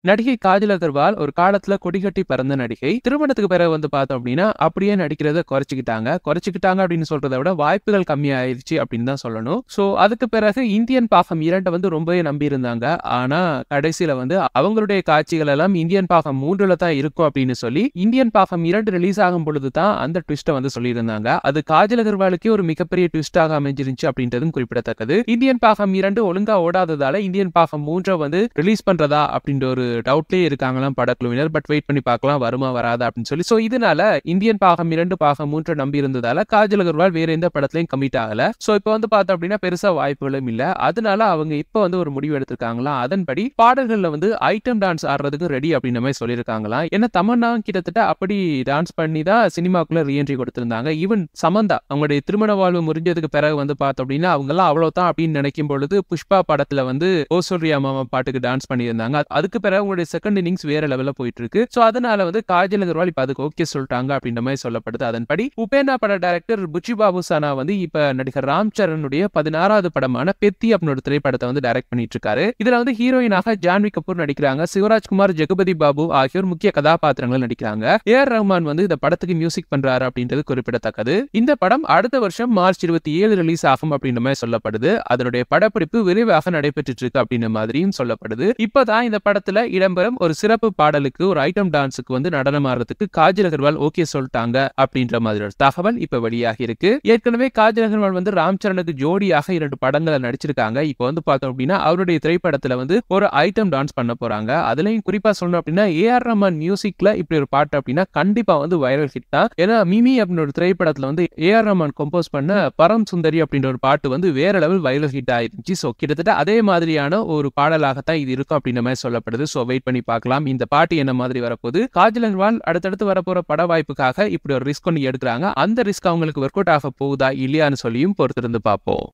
நடிகை காஜல் அகர்வால் ஒரு காலத்துல கொடிகட்டி பறந்த நடிகை. திருமணத்துக்கு பிறகு பார்த்தோம் அப்படின்னா, அப்படியே நடிக்கிறத குறைச்சுக்கிட்டாங்க. குறைச்சுக்கிட்டாங்க அப்படின்னு சொல்றத விட வாய்ப்புகள் கம்மியாயிருச்சு அப்படின்னு தான் சொல்லணும். ஸோ அதுக்கு பிறகு இந்தியன் பாகம் 2 ரொம்பவே நம்பியிருந்தாங்க. ஆனா கடைசியில அவங்களுடைய காட்சிகள் எல்லாம் இந்தியன் பாகம் 3ல தான் இருக்கும் அப்படின்னு சொல்லி, இந்தியன் பாகம் 2 ரிலீஸ் ஆகும் பொழுது தான் அந்த ட்விஸ்ட்ட சொல்லியிருந்தாங்க. அது காஜல் அகர்வாலுக்கே ஒரு மிகப்பெரிய ட்விஸ்டாக அமைஞ்சிருந்துச்சு அப்படின்றதும் குறிப்பிடத்தக்கது. இந்தியன் பாகம் 2 ஒழுங்கா ஓடாததால இந்தியன் பாகம் 3 ரிலீஸ் பண்றதா அப்படின்ற ஒரு டவுட்லயே இருக்காங்களாம் படக்குழுவினர். பட் வெயிட் பண்ணி பார்க்கலாம் வருமா வராதா அப்படின்னு சொல்லி. சோ இதனால இந்தியன் பாகம் 2 பாகம் 3 நம்பி இருந்ததால காஜல் அகர்வால் வேற எந்த படத்துலயும் கமிட் ஆகல. சோ இப்போ பார்த்தோம் அப்படின்னா பெருசா வாய்ப்புகளும் இல்ல. அதனால அவங்க இப்போ ஒரு முடிவு எடுத்திருக்காங்களாம். அதன்படி பாடல்கள்ல ஐட்டம் டான்ஸ் ஆடுறதுக்கு ரெடி அப்படின்ற மாதிரி சொல்லியிருக்காங்களாம். ஏன்னா தமன்னா கிட்டத்தட்ட அப்படி டான்ஸ் பண்ணி தான் சினிமாக்குள்ள ரீஎன்ட்ரி கொடுத்திருந்தாங்க. ஈவன் சமந்தா அவங்களுடைய திருமண வாழ்வு முறிஞ்சதுக்கு பிறகு பார்த்தோம் அப்படின்னா அவங்க எல்லாம் அவ்வளவுதான் அப்படின்னு நினைக்கும் பொழுது புஷ்பா படத்துல ஓ சொல்றியா மாமா பாட்டுக்கு டான்ஸ் பண்ணியிருந்தாங்க. அதுக்கு பிறகு உங்களுடைய செகண்ட் இன்னிங்ஸ் வேற லெவல்ல போயிட்டு இருக்கு. சோ அதனால காஜல் அகர்வால் இப்ப அதுக்கு ஓகே சொல்லிட்டாங்க அப்படின்ற மாதிரி சொல்லப்படுது. அதன்படி உபேனா பட டைரக்டர் புச்சி பாபு சானா இப்ப நடிகர் ராம் சரணுடைய 16வது படமான பெத்தி அப்படின்னு ஒரு திரைப்படத்தை டைரக்ட் பண்ணிட்டு இருக்காரு. இதுல ஹீரோயினாக ஜான்வி கபூர் நடிக்கிறாங்க. சிவராஜ்குமார், ஜெகபதி பாபு ஆகியோர் முக்கிய கதாபாத்திரங்கள் நடிக்கிறாங்க. ஏஆர் ரஹ்மான் இந்த படத்துக்கு மியூசிக் பண்றாரு அப்படின்றது குறிப்பிடத்தக்கது. இந்த படம் அடுத்த வருஷம் மார்ச் 27 ரிலீஸ் ஆகும் அப்படின்ற மாதிரி சொல்லப்படுது. அதனுடைய படப்பிடிப்பு விரைவாக நடைபெற்று இருக்கு அப்படின்ற மாதிரியும் சொல்லப்படுது. இப்பதான் இந்த படத்துல இடம்பெறும் ஒரு சிறப்பு பாடலுக்கு ஒரு ஐட்டம் டான்ஸுக்கு நடனம் ஆடுறதுக்கு காஜல் அகர்வால் ஓகே சொல்லிட்டாங்க அப்படின்ற மாதிரி ஒரு தகவல் இப்ப வெளியாகி இருக்கு. ஏற்கனவே காஜல் அகர்வால் ராம் சரணுக்கு ஜோடியாக 2 படங்களை நடிச்சிருக்காங்க. இப்போ பார்த்தோம் அப்படின்னா அவருடைய திரைப்படத்துல ஒரு ஐட்டம் டான்ஸ் பண்ண போறாங்க. அதுலயும் குறிப்பா சொல்லணும் அப்படின்னா ஏஆர் ரஹ்மான் மியூசிக்ல இப்படி ஒரு பாட்டு அப்படின்னா கண்டிப்பா வைரல் ஹிட் தான். ஏன்னா மிமி அப்படின்னு ஒரு திரைப்படத்துல ஏஆர் ரஹ்மான் கம்போஸ் பண்ண பரம் சுந்தரி அப்படின்ற ஒரு பாட்டு வேற லெவல் வைரல் ஹிட் ஆயிருந்துச்சு. சோ கிட்டத்தட்ட அதே மாதிரியான ஒரு பாடலாகத்தான் இது இருக்கும் அப்படின்ற மாதிரி சொல்லப்படுது. சோ வெயிட் பண்ணி பார்க்கலாம் இந்த பாட்டு என்ன மாதிரி வரப்போகுது. காஜல் அகர்வால் அடுத்தடுத்து வரப்போற பட வாய்ப்புக்காக இப்படி ஒரு ரிஸ்க் எடுக்கிறாங்க. அந்த ரிஸ்க் அவங்களுக்கு ஒர்க் அவுட் ஆக போகுதா இல்லையான்னு சொல்லியும் பொறுத்திருந்து பார்ப்போம்.